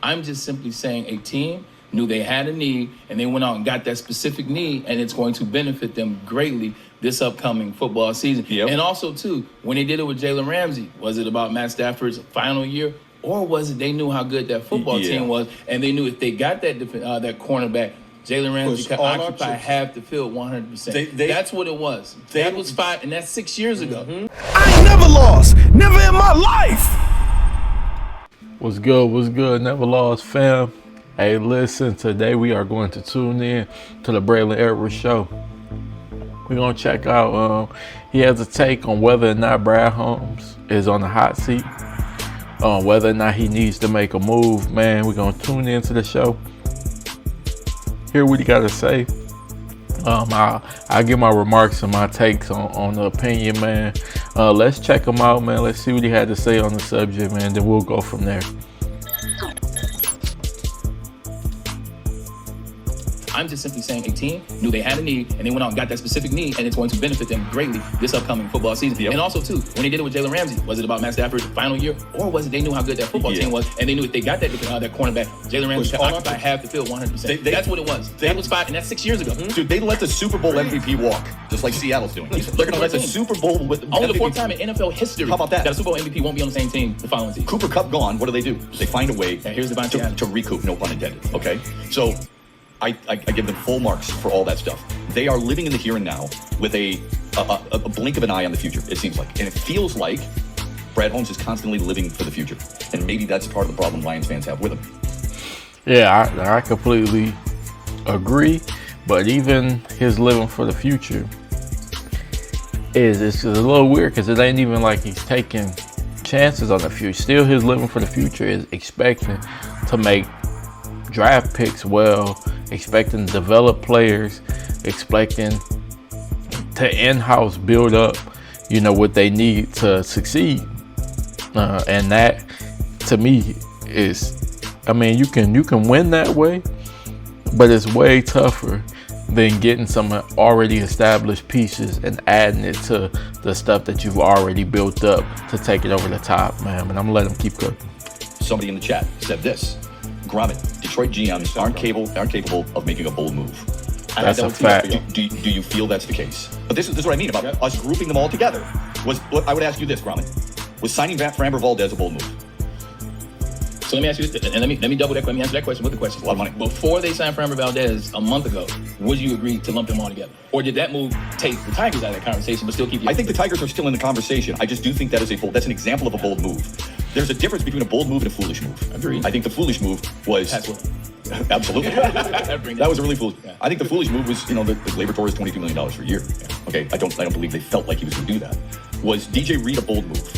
I'm just simply saying a team knew they had a need, and they went out and got that specific need, and it's going to benefit them greatly this upcoming football season. Yep. And also, too, when they did it with Jalen Ramsey, was it about Matt Stafford's final year, or was it they knew how good that football team was, and they knew if they got that that cornerback, Jalen Ramsey could occupy half the field 100%. That's what it was. That was 5, and that's 6 years ago. I ain't never lost, never in my life. What's good? What's good? NevaLoss fam. Hey, listen, today we are going to tune in to the Braylon Edwards show. We're going to check out, he has a take on whether or not Brad Holmes is on the hot seat, whether or not he needs to make a move. Man, we're going to tune into the show, hear what he got to say. I'll give my remarks and my takes on the opinion, man. Let's check him out, man. Let's see what he had to say on the subject, man. Then we'll go from there. I'm just simply saying a team knew they had a need, and they went out and got that specific need, and it's going to benefit them greatly this upcoming football season. Yep. And also, too, when they did it with Jalen Ramsey, was it about Matt Stafford's final year, or was it they knew how good that football team was, and they knew if they got that cornerback, Jalen Ramsey could occupy half the field 100%. That's what it was. That was 5, and that's 6 years ago. Dude, they let the Super Bowl MVP walk, just like Seattle's doing. They're going to let the Super Bowl with only MVP. The fourth time in NFL history How about that? That a Super Bowl MVP won't be on the same team the following season. Cooper Kupp gone. What do? They find a way here's the to recoup, no pun intended. Okay? So I give them full marks for all that stuff. They are living in the here and now with a blink of an eye on the future, it seems like. And it feels like Brad Holmes is constantly living for the future. And maybe that's part of the problem Lions fans have with him. Yeah, I completely agree. But even his living for the future it's a little weird because it ain't even like he's taking chances on the future. Still, his living for the future is expecting to make draft picks well, expecting to develop players, expecting to in-house build up, what they need to succeed. And that, to me, is, you can win that way, but it's way tougher than getting some already established pieces and adding it to the stuff that you've already built up to take it over the top, man. But I'm gonna let him keep cooking. Somebody in the chat said this: Gromit, Detroit GMs aren't capable of making a bold move. That's a fact. Do you feel that's the case? But this is what I mean about us grouping them all together. I would ask you this, Gromit: was signing Framber Valdez a bold move? So let me ask you this, and let me double that. Let me answer that question with the question. A lot of money. Before they signed Framber Valdez a month ago, would you agree to lump them all together, or did that move take the Tigers out of that conversation, but still keep you? I think the Tigers are still in the conversation. I just do think that is that's an example of a bold move. There's a difference between a bold move and a foolish move. Agreed. I think the foolish move was absolutely. That was a really foolish. Yeah. I think the foolish move was, the labor tour is $22 million for a year. Yeah. Okay, I don't believe they felt like he was going to do that. Was DJ Reed a bold move?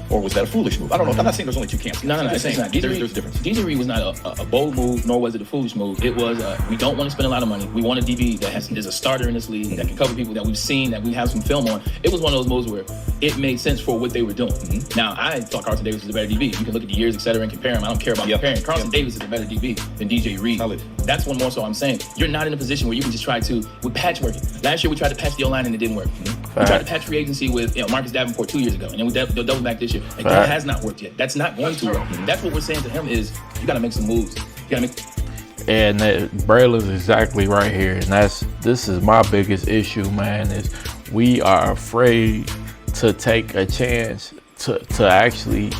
Or was that a foolish move? I don't know. I'm not saying there's only two camps. No. There's a difference. DJ Reed was not a bold move, nor was it a foolish move. It was, we don't want to spend a lot of money. We want a DB that is a starter in this league, that can cover people that we've seen, that we have some film on. It was one of those moves where it made sense for what they were doing. Mm-hmm. Now, I thought Carlton Davis was a better DB. You can look at the years, et cetera, and compare them. I don't care about comparing. Carlton Davis is a better DB than DJ Reed. Solid. That's one more so I'm saying. You're not in a position where you can just try to, with patchworking. Last year, we tried to patch the O-line and it didn't work. Mm-hmm. We tried to patch free agency with Marcus Davenport 2 years ago, and then they'll double back this year. And that has not worked yet. That's not going to work. That's what we're saying to him is you got to make some moves. You got to make. And Braylon's exactly right here, and this is my biggest issue, man. Is we are afraid to take a chance to actually,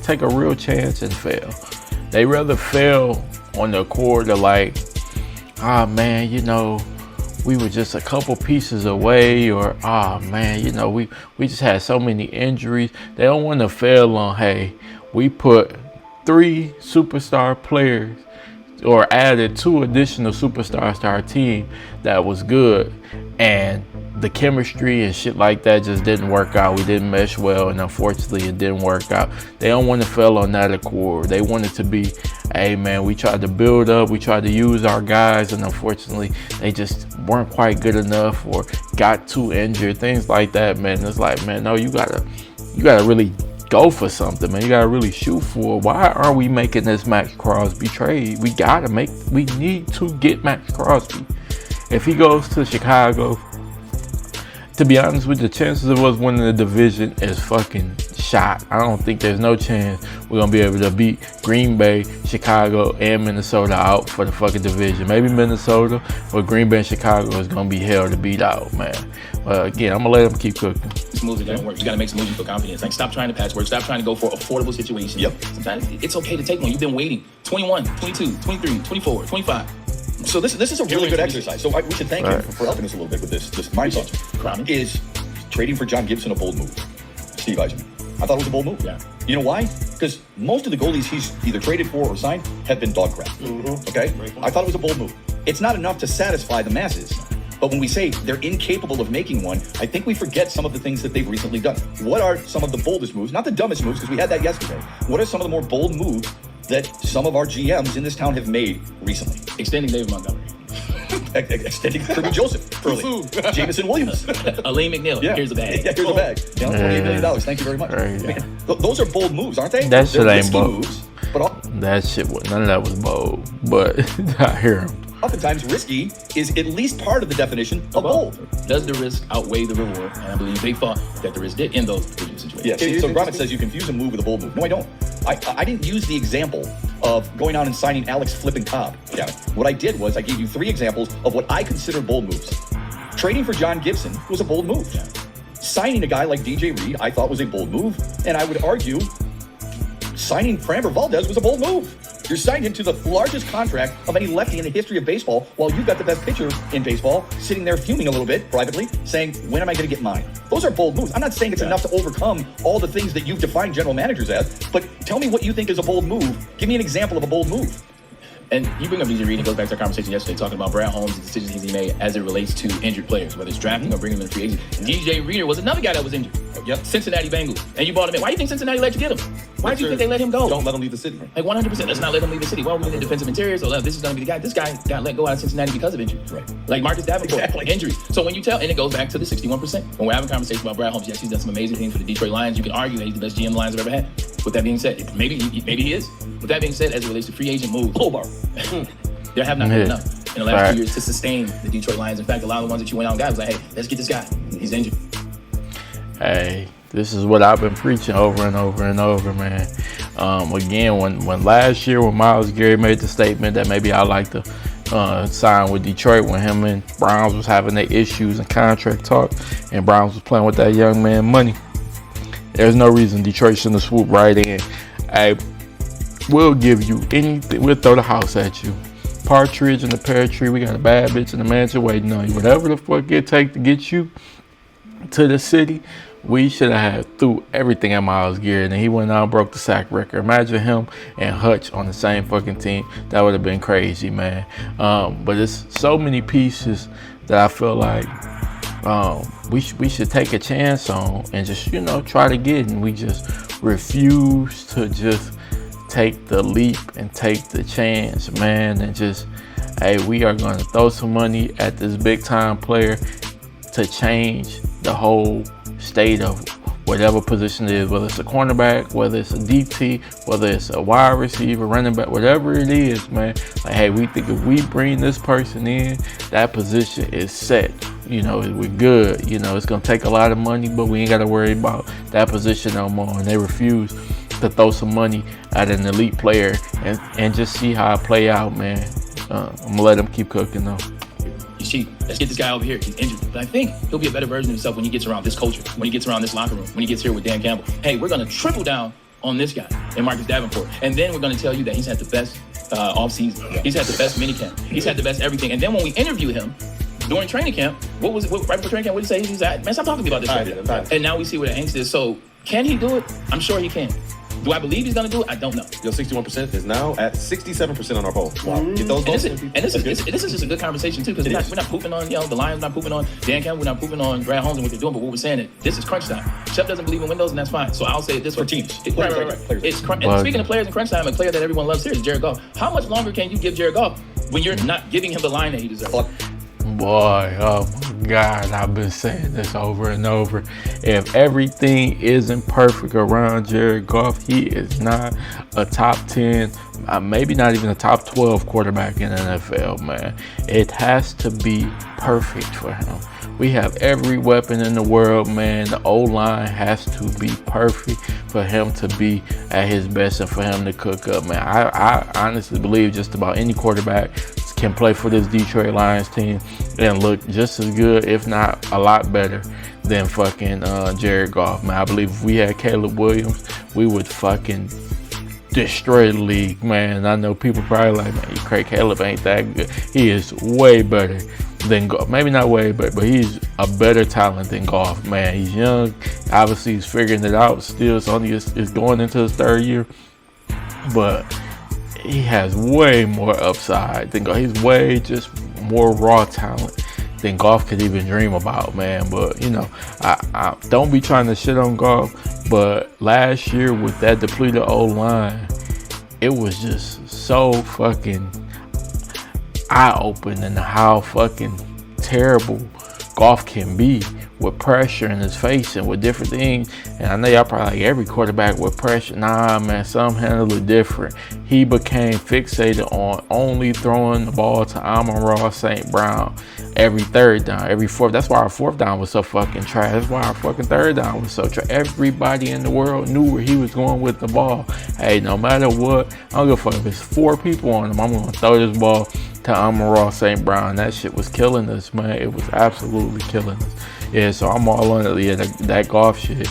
take a real chance and fail. They rather fail on the quarter like, man, we were just a couple pieces away, or man, we just had so many injuries. They don't want to fail on, hey, we put 3 superstar players or added 2 additional superstars to our team that was good, and the chemistry and shit like that just didn't work out. We didn't mesh well, and unfortunately it didn't work out. They don't want to fail on that accord. They want it to be, hey man, we tried to build up, we tried to use our guys, and unfortunately they just weren't quite good enough or got too injured, things like that, man. It's like, man, no, you gotta really go for something, man. You gotta really shoot for it. Why are we making this Max Crosby trade? We need to get Max Crosby. If he goes to Chicago, to be honest with you, the chances of us winning the division is fucking shot. I don't think there's no chance we're gonna be able to beat Green Bay, Chicago, and Minnesota out for the fucking division. Maybe Minnesota, but Green Bay and Chicago is gonna be hell to beat out, man. But again, I'm gonna let them keep cooking. Some moves are gonna work. You gotta make some moves for confidence. Like, stop trying to patchwork. Stop trying to go for affordable situations. Yep. Sometimes it's okay to take one. You've been waiting 21, 22, 23, 24, 25. So this is a really good exercise. So we should thank him for helping us a little bit with this mind thought. Is trading for John Gibson a bold move? Steve Eisenman. I thought it was a bold move. Yeah. You know why? Because most of the goalies he's either traded for or signed have been dog crap. Okay? I thought it was a bold move. It's not enough to satisfy the masses. But when we say they're incapable of making one, I think we forget some of the things that they've recently done. What are some of the boldest moves? Not the dumbest moves, because we had that yesterday. What are some of the more bold moves that some of our GMs in this town have made recently? Extending David Montgomery. Extending Kirby Joseph early. Jameson Williams. Elaine McNeil. Yeah. Here's a bag. Yeah, here's a bag. $28 million. Thank you very much. Man, those are bold moves, aren't they? That shit ain't bold. Moves, but That shit was, none of that was bold. But I hear him. oftentimes risky is at least part of the definition of bold. Does the risk outweigh the reward? And I believe they thought that the risk did in those particular situations. Yeah, so Gromit says you confuse a move with a bold move. No, I don't. I didn't use the example of going out and signing Alex flipping Cobb. Yeah. What I did was I gave you 3 examples of what I consider bold moves. Trading for John Gibson was a bold move. Yeah. Signing a guy like DJ Reed I thought was a bold move. And I would argue signing Framber Valdez was a bold move. You're signing him to the largest contract of any lefty in the history of baseball, while you've got the best pitcher in baseball sitting there fuming a little bit privately, saying, when am I going to get mine? Those are bold moves. I'm not saying it's enough to overcome all the things that you've defined general managers as, but tell me what you think is a bold move. Give me an example of a bold move. And you bring up DJ Reed, it goes back to our conversation yesterday talking about Brad Holmes' decisions he made as it relates to injured players, whether it's drafting or bringing them in free agent. DJ Reader was another guy that was injured. Yep. Cincinnati Bengals. And you bought him in. Why do you think Cincinnati let you get him? Why do you think they let him go? Don't let him leave the city. Like 100%. Let's not let him leave the city. Well, we need defensive interior, so this is going to be the guy. This guy got let go out of Cincinnati because of injury. Right. Like Marcus Davenport, injury. So when you tell, and it goes back to the 61%. When we're having a conversation about Brad Holmes, yes, he's done some amazing things for the Detroit Lions. You can argue that he's the best GM the Lions have ever had. With that being said, maybe he is. With that being said, as it relates to free agent moves, there have not been enough in the last 2 years to sustain the Detroit Lions. In fact, a lot of the ones that you went out and got was like, hey, let's get this guy. He's injured. Hey, this is what I've been preaching over and over and over, man. Again, when last year when Myles Garrett made the statement that maybe I'd like to sign with Detroit, when him and Browns was having their issues and contract talk, and Browns was playing with that young man money, there's no reason Detroit shouldn't have swooped right in. Hey, we'll give you anything. We'll throw the house at you. Partridge in the pear tree. We got a bad bitch in the mansion waiting on you. Whatever the fuck it take to get you to the city, we should have threw everything at Myles Garrett, and he went out and broke the sack record. Imagine him and Hutch on the same fucking team. That would have been crazy, man. But it's so many pieces that I feel like we should take a chance on and just, try to get, and we just refuse to just take the leap and take the chance, man, and just, hey, we are going to throw some money at this big time player to change the whole state of whatever position it is, whether it's a cornerback, whether it's a DT, whether it's a wide receiver, running back, whatever it is, man. Like, hey, we think if we bring this person in, that position is set. We're good. It's going to take a lot of money, but we ain't got to worry about that position no more. And they refuse to throw some money at an elite player and just see how it play out, man. I'm going to let him keep cooking, though. He's cheap. Let's get this guy over here. He's injured. But I think he'll be a better version of himself when he gets around this culture, when he gets around this locker room, when he gets here with Dan Campbell. Hey, we're going to triple down on this guy and Marcus Davenport. And then we're going to tell you that he's had the best offseason. He's had the best minicamp. He's had the best everything. And then when we interview him during training camp, right before training camp, what did he say? He's like, man, stop talking to me about this. And now we see where the angst is. So can he do it? I'm sure he can. Do I believe he's going to do it? I don't know. Your 61% is now at 67% on our poll. Wow. Get those votes. And this is just a good conversation, too, because we're not pooping on, the Lions, we're not pooping on Dan Campbell, we're not pooping on Brad Holmes and what they're doing, but what we're saying is this is crunch time. Shep doesn't believe in windows, and that's fine. So I'll say it this way. For teams. Right. It's and speaking of players in crunch time, a player that everyone loves here is Jared Goff. How much longer can you give Jared Goff when you're not giving him the line that he deserves? Boy, oh my God, I've been saying this over and over. If everything isn't perfect around Jared Goff, he is not a top 10 maybe not even a top 12 quarterback in the NFL, man. It has to be perfect for him. We have every weapon in the world, man. The O-line has to be perfect for him to be at his best and for him to cook up, man. I honestly believe just about any quarterback can play for this Detroit Lions team and look just as good, if not a lot better, than fucking Jared Goff, man. I believe if we had Caleb Williams, we would fucking destroy the league, man. I know people probably like, man, Craig Caleb ain't that good. He is way better than Goff. Maybe not way better, but he's a better talent than Goff, man. He's young. Obviously, he's figuring it out still. It's only is going into his third year. But he has way more upside than Goff. He's way just more raw talent than Goff could even dream about, man. But, you know, I don't be trying to shit on Goff. But last year with that depleted O-line, it was just so fucking eye-opening how fucking terrible Goff can be with pressure in his face and with different things. And I know y'all probably like every quarterback with pressure. Nah, man, some handle it different. He became fixated on only throwing the ball to Amon-Ra St. Brown every third down, every fourth. That's why our fourth down was so fucking trash. That's why our fucking third down was so trash. Everybody in the world knew where he was going with the ball. Hey, no matter what, I don't give a fuck if it's 4 people on him, I'm going to throw this ball to Amon-Ra St. Brown. That shit was killing us, man. It was absolutely killing us. Yeah, so I'm all on it. Yeah, that Goff shit.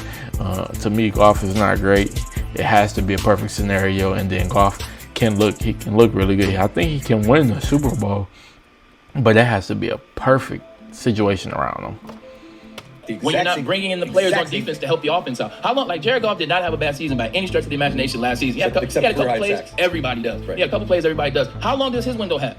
To me, Goff is not great. It has to be a perfect scenario, and then Goff can look really good. I think he can win the Super Bowl, but it has to be a perfect situation around him. When you're not bringing in the players on defense to help the offense out. How long? Like Jared Goff did not have a bad season by any stretch of the imagination last season. He had a couple plays. Everybody does. Right. Yeah, a couple plays. Everybody does. How long does his window have?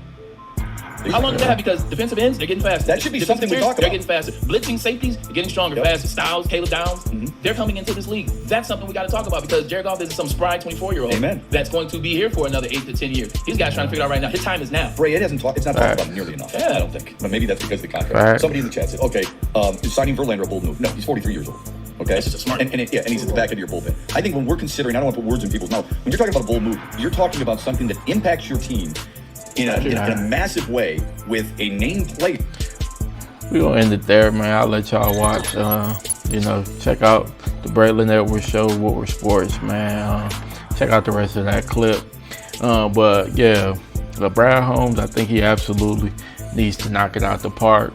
How long does that have? Because defensive ends, they're getting faster. That should be something we talk about. They're getting faster. Blitzing safeties, they're getting stronger, faster. Styles, Caleb Downs, they're coming into this league. That's something we got to talk about because Jared Goff isn't some spry 24-year-old that's going to be here for another 8 to 10 years. These guys trying to figure out right now. His time is now. Bray, it's not talked about nearly enough. I don't think. But maybe that's because of the contract. Somebody in the chat said, okay, is signing Verlander a bold move? No, he's 43 years old. Okay, that's just a smart and he's at the back end of your bullpen. I think when we're considering, I don't want to put words in people's mouth. When you're talking about a bold move, you're talking about something that impacts your team in a massive way with a nameplate. We're going to end it there, man. I'll let y'all watch, check out the Braylon Network show, What We're Sports, man. Check out the rest of that clip. But, yeah, Brad Holmes, I think he absolutely needs to knock it out the park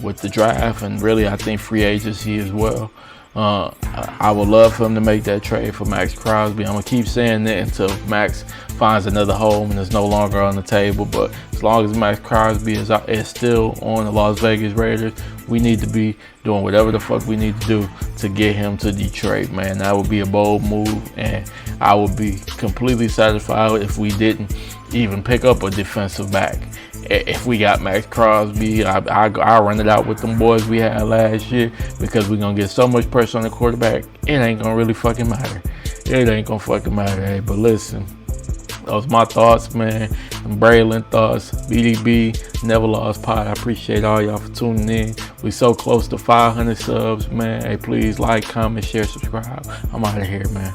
with the draft and really, I think, free agency as well. I would love for him to make that trade for Max Crosby. I'm going to keep saying that until Max finds another home and is no longer on the table. But as long as Max Crosby is still on the Las Vegas Raiders, we need to be doing whatever the fuck we need to do to get him to Detroit, man. That would be a bold move, and I would be completely satisfied if we didn't even pick up a defensive back. If we got Max Crosby, I'll run it out with them boys we had last year because we're going to get so much pressure on the quarterback, it ain't going to really fucking matter. It ain't going to fucking matter, hey. But listen, those my thoughts, man. And Braylon thoughts, BDB, NevaLoss Pod. I appreciate all y'all for tuning in. We so close to 500 subs, man. Hey, please like, comment, share, subscribe. I'm out of here, man.